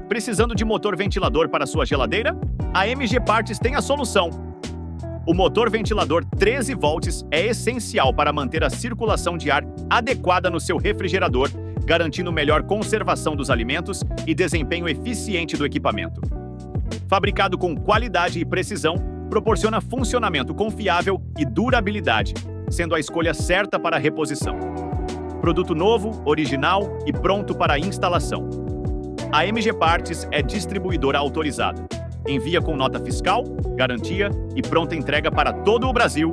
Precisando de motor ventilador para sua geladeira? A MG Parts tem a solução. O motor ventilador 13 volts é essencial para manter a circulação de ar adequada no seu refrigerador, garantindo melhor conservação dos alimentos e desempenho eficiente do equipamento. Fabricado com qualidade e precisão, proporciona funcionamento confiável e durabilidade, sendo a escolha certa para a reposição. Produto novo, original e pronto para instalação. A MG Parts é distribuidora autorizada. Envia com nota fiscal, garantia e pronta entrega para todo o Brasil.